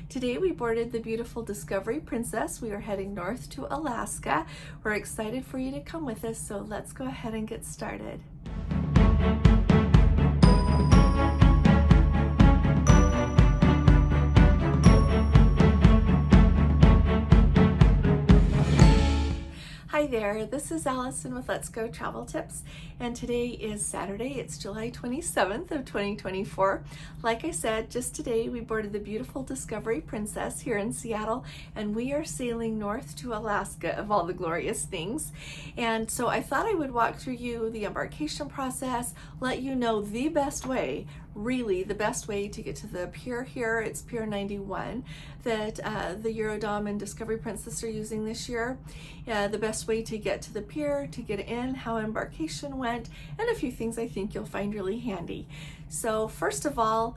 Today we boarded the beautiful Discovery Princess. We are heading north to Alaska. We're excited for you to come with us, so let's go ahead and get started. Hi there, this is Allison with Let's Go Travel Tips, and today is Saturday. It's July 27th of 2024. Like I said, just today we boarded the beautiful Discovery Princess here in Seattle, and we are sailing north to Alaska, of all the glorious things. And so I thought I would walk through you the embarkation process, let you know the best way, really the best way to get to the pier here. It's Pier 91 that the Eurodom and Discovery Princess are using this year. The best way to get to the pier, to get in, how embarkation went, and a few things I think you'll find really handy. So first of all,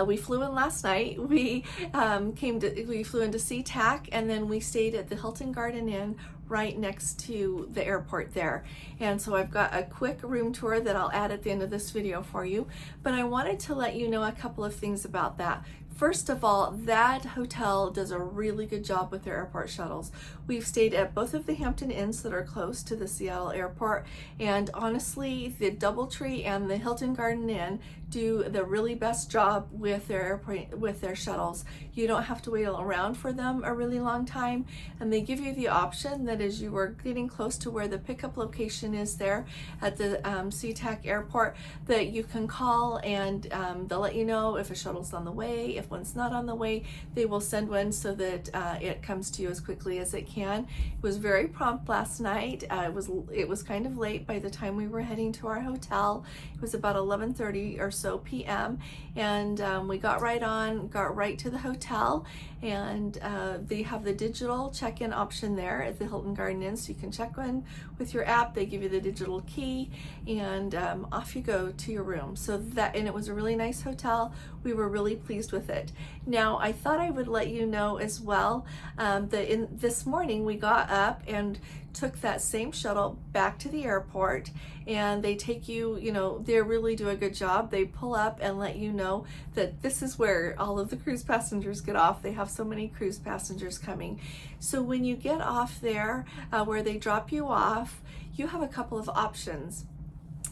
we flew in last night. We flew into SeaTac, and then we stayed at the Hilton Garden Inn right next to the airport there. And so I've got a quick room tour that I'll add at the end of this video for you, but I wanted to let you know a couple of things about that. First of all, that hotel does a really good job with their airport shuttles. We've stayed at both of the Hampton Inns that are close to the Seattle airport, and honestly, the DoubleTree and the Hilton Garden Inn do the really best job with their shuttles. You don't have to wait around for them a really long time, and they give you the option that as you are getting close to where the pickup location is there at the SeaTac airport, that you can call and they'll let you know if a shuttle's on the way. If one's not on the way, they will send one so that it comes to you as quickly as it can. It was very prompt last night. It was kind of late by the time we were heading to our hotel. It was about 11:30 or so p.m. and we got right to the hotel, and they have the digital check-in option there at the Hilton Garden Inn, so you can check in with your app. They give you the digital key, and off you go to your room. And it was a really nice hotel. We were really pleased with it. Now, I thought I would let you know as well that this morning we got up and took that same shuttle back to the airport, and they take you, they really do a good job. They pull up and let you know that this is where all of the cruise passengers get off. They have so many cruise passengers coming. So when you get off there, where they drop you off, you have a couple of options.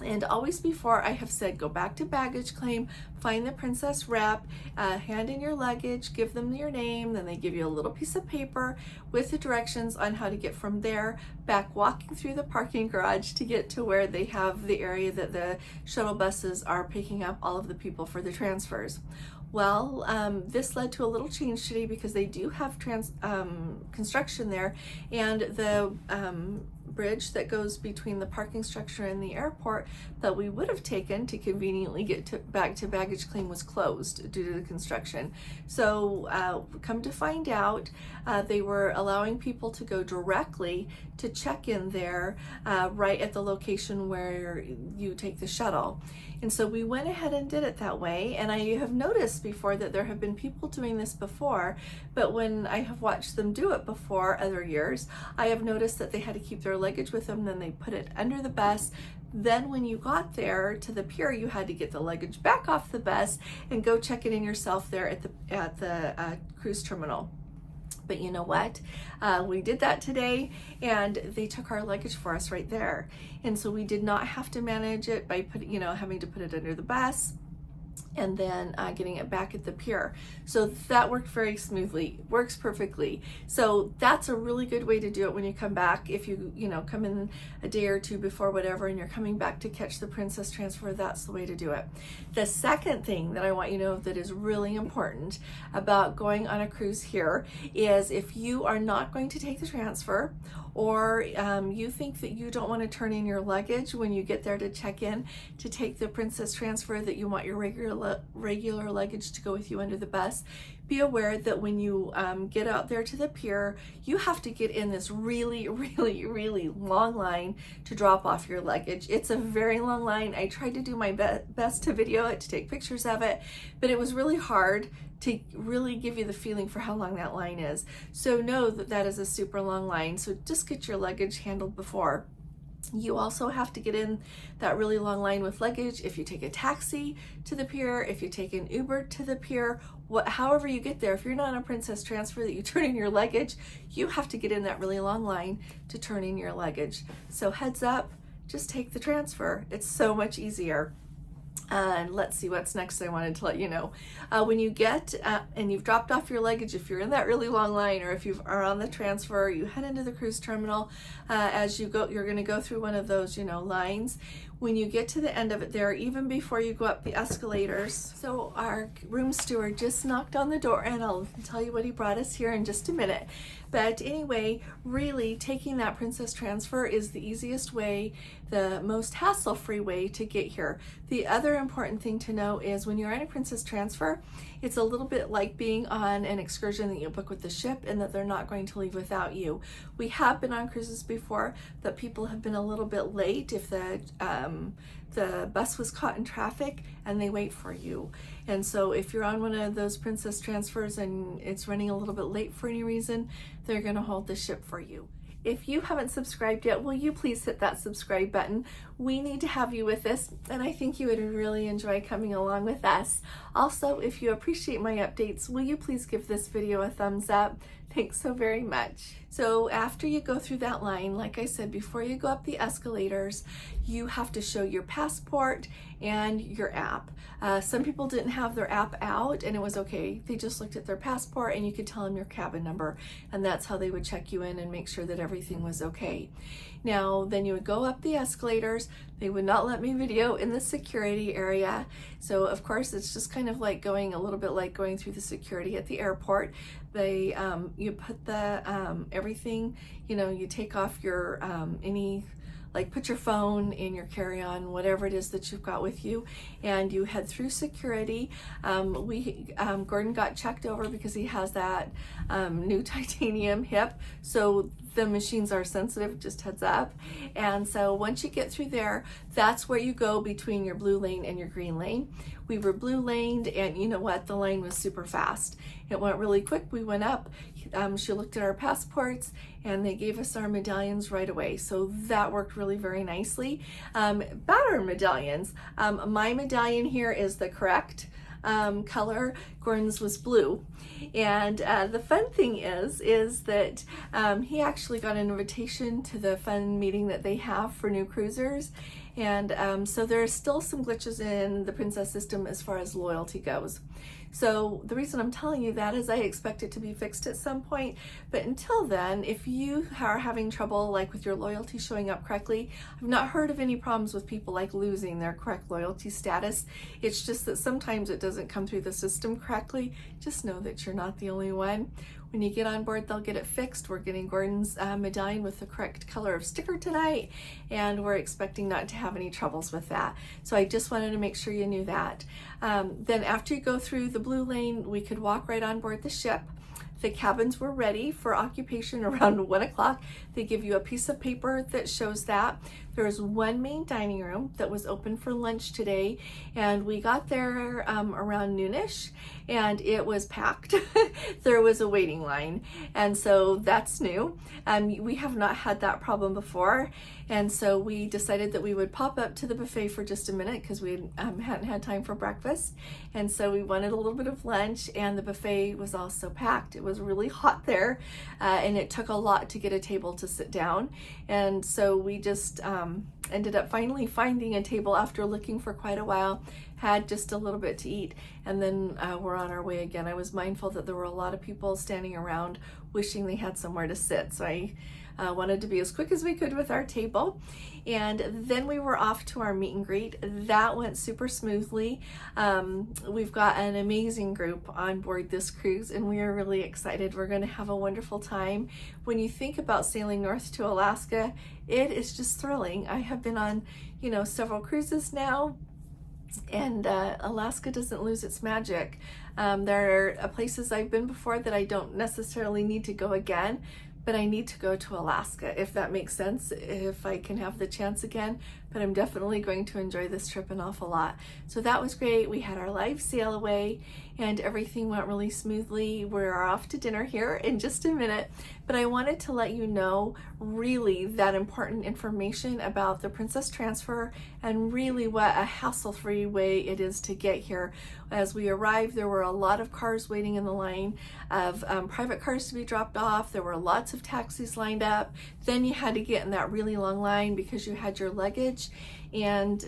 And always before, I have said, go back to baggage claim, find the princess rep, hand in your luggage, give them your name, then they give you a little piece of paper with the directions on how to get from there back, walking through the parking garage to get to where they have the area that the shuttle buses are picking up all of the people for the transfers. Well, this led to a little change today because they do have construction there, and the bridge that goes between the parking structure and the airport that we would have taken to conveniently get back to baggage claim was closed due to the construction. So come to find out, they were allowing people to go directly to check in there right at the location where you take the shuttle. And so we went ahead and did it that way, and I have noticed before that there have been people doing this before, but when I have watched them do it before other years, I have noticed that they had to keep their luggage with them, then they put it under the bus. Then when you got there to the pier, you had to get the luggage back off the bus and go check it in yourself there at the cruise terminal. But you know what? We did that today, and they took our luggage for us right there. And so we did not have to manage it by having to put it under the bus and then getting it back at the pier. So that worked very smoothly, works perfectly. So that's a really good way to do it when you come back. If you come in a day or two before whatever and you're coming back to catch the princess transfer, that's the way to do it. The second thing that I want you to know that is really important about going on a cruise here is if you are not going to take the transfer, or you think that you don't want to turn in your luggage when you get there to check in to take the princess transfer, that you want your regular luggage to go with you under the bus, be aware that when you get out there to the pier, you have to get in this really, really, really long line to drop off your luggage. It's a very long line. I tried to do my best to video it, to take pictures of it, but it was really hard to really give you the feeling for how long that line is. So know that that is a super long line. So just get your luggage handled before. You also have to get in that really long line with luggage if you take a taxi to the pier, if you take an Uber to the pier, however you get there. If you're not on a Princess transfer that you turn in your luggage, you have to get in that really long line to turn in your luggage. So heads up, just take the transfer. It's so much easier. And let's see what's next I wanted to let you know. When you get and you've dropped off your luggage, if you're in that really long line, or if you are on the transfer, you head into the cruise terminal. As you go, you're going to go through one of those, lines. When you get to the end of it there, even before you go up the escalators. So our room steward just knocked on the door, and I'll tell you what he brought us here in just a minute. But anyway, really taking that Princess transfer is the easiest way, the most hassle-free way to get here. The other important thing to know is when you're on a Princess transfer, it's a little bit like being on an excursion that you book with the ship, and that they're not going to leave without you. We have been on cruises before that people have been a little bit late if the bus was caught in traffic and they wait for you. And so if you're on one of those Princess transfers and it's running a little bit late for any reason, they're going to hold the ship for you. If you haven't subscribed yet, will you please hit that subscribe button? We need to have you with us, and I think you would really enjoy coming along with us. Also, if you appreciate my updates, will you please give this video a thumbs up? Thanks so very much. So after you go through that line, like I said, before you go up the escalators, you have to show your passport and your app. Some people didn't have their app out, and it was okay. They just looked at their passport and you could tell them your cabin number, and that's how they would check you in and make sure that everything was okay. Now, then you would go up the escalators. They would not let me video in the security area. So of course, it's just kind of like going a little bit like going through the security at the airport. They, you put the, everything, you take off your, put your phone in your carry-on, whatever it is that you've got with you, and you head through security. Gordon got checked over because he has that new titanium hip, so the machines are sensitive, just heads up. And so once you get through there, that's where you go between your blue lane and your green lane. We were blue laned, and you know what? The line was super fast. It went really quick. We went up. She looked at our passports, and they gave us our medallions right away. So that worked really very nicely. About our medallions, my medallion here is the correct color. Gordon's was blue. And the fun thing is that he actually got an invitation to the fun meeting that they have for new cruisers. And so there's still some glitches in the Princess system as far as loyalty goes. So the reason I'm telling you that is I expect it to be fixed at some point. But until then, if you are having trouble like with your loyalty showing up correctly, I've not heard of any problems with people like losing their correct loyalty status. It's just that sometimes it doesn't come through the system correctly. Just know that you're not the only one. When you get on board, they'll get it fixed. We're getting Gordon's medallion with the correct color of sticker tonight, and we're expecting not to have any troubles with that. So I just wanted to make sure you knew that. Then after you go through the blue lane, we could walk right on board the ship. The cabins were ready for occupation around 1 o'clock. They give you a piece of paper that shows that. There was one main dining room that was open for lunch today, and we got there around noonish, and it was packed. There was a waiting line, and so that's new. We have not had that problem before, and so we decided that we would pop up to the buffet for just a minute because we hadn't had time for breakfast, and so we wanted a little bit of lunch, and the buffet was also packed. It was really hot there, and it took a lot to get a table to sit down, and so we just ended up finally finding a table after looking for quite a while, had just a little bit to eat, and then we're on our way again. I was mindful that there were a lot of people standing around wishing they had somewhere to sit, so I wanted to be as quick as we could with our table. And then we were off to our meet and greet. That went super smoothly. We've got an amazing group on board this cruise, and we are really excited. We're going to have a wonderful time. When you think about sailing north to Alaska, it is just thrilling. I have been on, several cruises now, and Alaska doesn't lose its magic. There are places I've been before that I don't necessarily need to go again, but I need to go to Alaska, if that makes sense. If I can have the chance again, but I'm definitely going to enjoy this trip an awful lot. So that was great. We had our live sail away and everything went really smoothly. We're off to dinner here in just a minute, but I wanted to let you know really that important information about the Princess Transfer and really what a hassle-free way it is to get here. As we arrived, there were a lot of cars waiting in the line of private cars to be dropped off. There were lots of taxis lined up. Then you had to get in that really long line because you had your luggage, and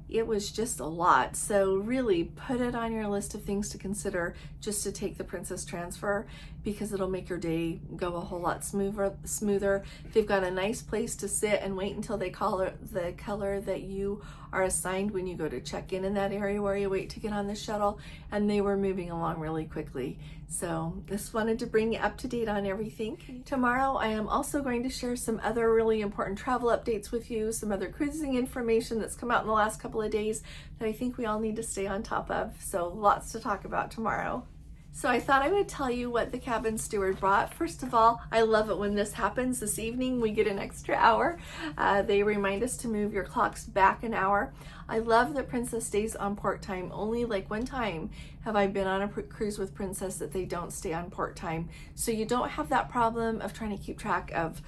it was just a lot. So really put it on your list of things to consider just to take the Princess Transfer, because it'll make your day go a whole lot smoother. They've got a nice place to sit and wait until they call it the color that you are assigned when you go to check in that area where you wait to get on the shuttle, and they were moving along really quickly. So just wanted to bring you up to date on everything. Tomorrow I am also going to share some other really important travel updates with you, some other cruising information that's come out in the last couple of days that I think we all need to stay on top of. So lots to talk about tomorrow. So I thought I would tell you what the cabin steward brought. First of all, I love it when this happens. This evening we get an extra hour. They remind us to move your clocks back an hour. I love that Princess stays on port time. Only like one time have I been on a cruise with Princess that they don't stay on port time. So you don't have that problem of trying to keep track of,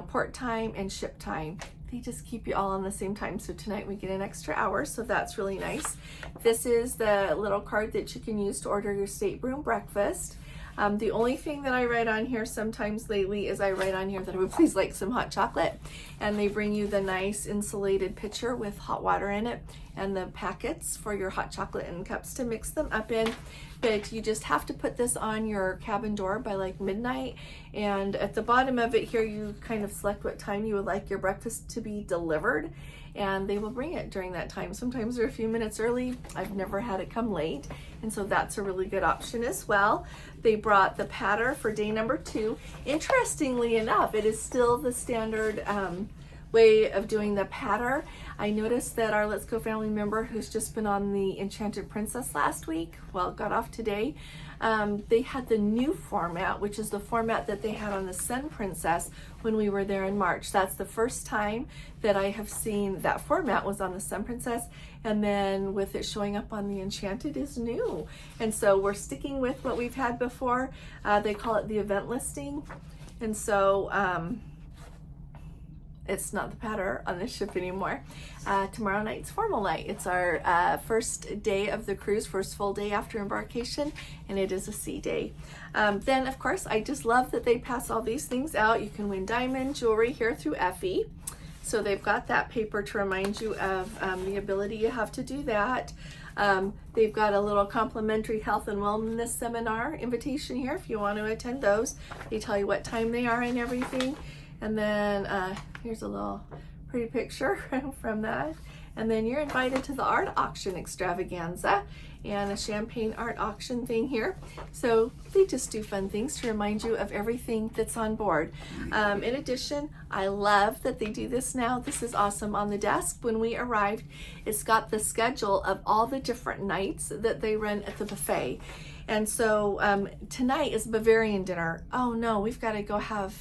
port time and ship time. They just keep you all on the same time. So tonight we get an extra hour, so that's really nice. This is the little card that you can use to order your stateroom breakfast. The only thing that I write on here sometimes lately is I write on here that I would please like some hot chocolate, and they bring you the nice insulated pitcher with hot water in it and the packets for your hot chocolate and cups to mix them up in. But you just have to put this on your cabin door by like midnight, and at the bottom of it here you kind of select what time you would like your breakfast to be delivered, and they will bring it during that time. Sometimes they're a few minutes early. I've never had it come late, and so that's a really good option as well. They brought the patter for day number 2. Interestingly enough, it is still the standard way of doing the patter. I noticed that our Let's Go family member who's just been on the Enchanted Princess last week, well, got off today, they had the new format, which is the format that they had on the Sun Princess when we were there in March. That's the first time that I have seen that format was on the Sun Princess, and then with it showing up on the Enchanted is new. And so we're sticking with what we've had before. They call it the event listing. And so it's not the patter on this ship anymore. Tomorrow night's formal night. It's our first day of the cruise, first full day after embarkation, and it is a sea day. Then, of course, I just love that they pass all these things out. You can win diamond jewelry here through Effie. So they've got that paper to remind you of the ability you have to do that. They've got a little complimentary health and wellness seminar invitation here if you want to attend those. They tell you what time they are and everything. And then here's a little pretty picture from that. And then you're invited to the art auction extravaganza and a champagne art auction thing here. So they just do fun things to remind you of everything that's on board. In addition, I love that they do this now. This is awesome. On the desk when we arrived, it's got the schedule of all the different nights that they run at the buffet. And so tonight is Bavarian dinner. Oh no, we've got to go have...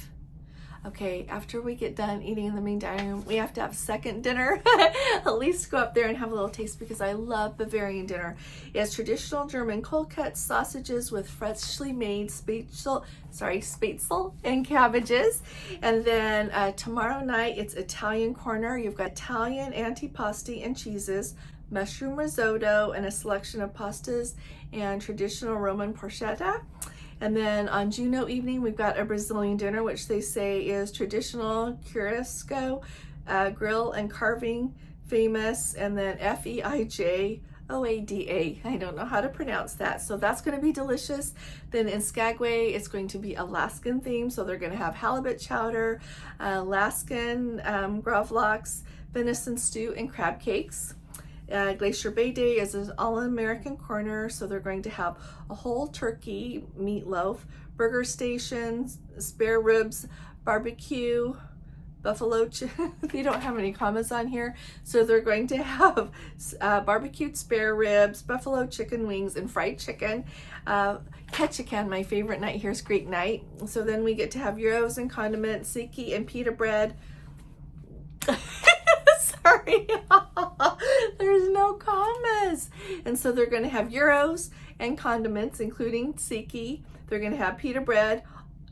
Okay, after we get done eating in the main dining room, we have to have a second dinner. At least go up there and have a little taste, because I love Bavarian dinner. It has traditional German cold cuts, sausages with freshly made spätzle and cabbages. And then tomorrow night, it's Italian corner. You've got Italian antipasti and cheeses, mushroom risotto, and a selection of pastas and traditional Roman porchetta. And then on Juno evening, we've got a Brazilian dinner, which they say is traditional churrasco, grill and carving, famous, and then Feijoada. I don't know how to pronounce that. So that's going to be delicious. Then in Skagway, it's going to be Alaskan themed. So they're going to have halibut chowder, Alaskan gravlax, venison stew, and crab cakes. Glacier Bay Day is an all-American corner, so they're going to have a whole turkey meatloaf, burger stations, spare ribs, barbecue, buffalo they don't have any commas on here, so they're going to have barbecued spare ribs, buffalo chicken wings, and fried chicken. Ketchikan, my favorite night here, is Greek night. So then we get to have gyros and condiments, siki and pita bread. sorry. There's no commas. And so they're going to have gyros and condiments, including tzatziki. They're going to have pita bread,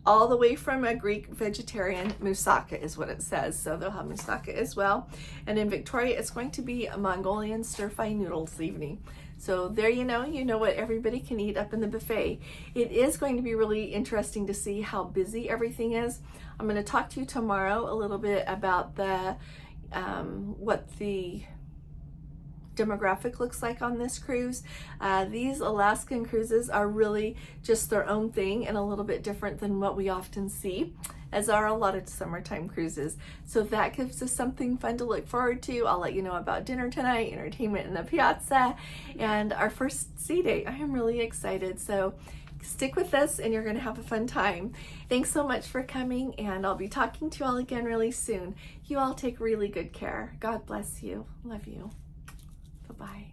all the way from a Greek vegetarian. Moussaka is what it says, so they'll have moussaka as well. And in Victoria, it's going to be a Mongolian stir-fry noodles evening. So there you know what everybody can eat up in the buffet. It is going to be really interesting to see how busy everything is. I'm going to talk to you tomorrow a little bit about the what the demographic looks like on this cruise. These Alaskan cruises are really just their own thing and a little bit different than what we often see, as are a lot of summertime cruises. So that gives us something fun to look forward to. I'll let you know about dinner tonight, entertainment in the piazza, and our first sea date. I am really excited. So stick with us and you're going to have a fun time. Thanks so much for coming, and I'll be talking to you all again really soon. You all take really good care. God bless you. Love you. Bye-bye.